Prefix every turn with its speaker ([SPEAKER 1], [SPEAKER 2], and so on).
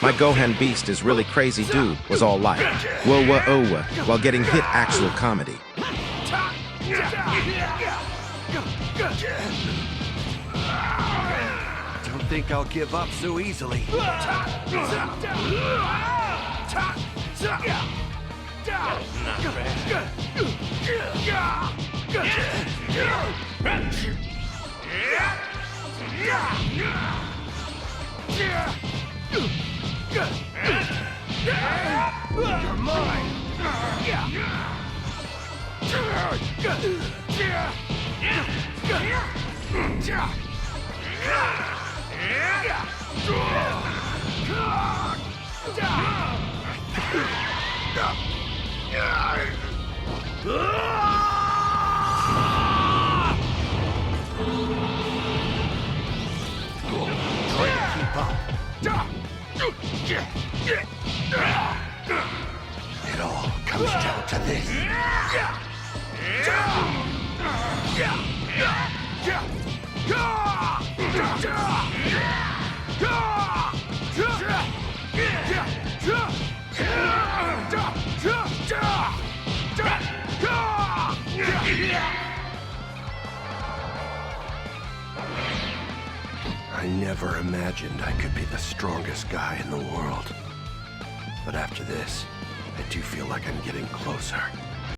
[SPEAKER 1] My Gohan Beast is really crazy dude was all like, whoa whoa oh whoa, while getting hit actual comedy.
[SPEAKER 2] Don't think I'll give up so easily.
[SPEAKER 3] You're mine!
[SPEAKER 2] Try to keep up. It all comes down to this. I never imagined I could be the strongest guy in the world. But after this, I do feel like I'm getting closer.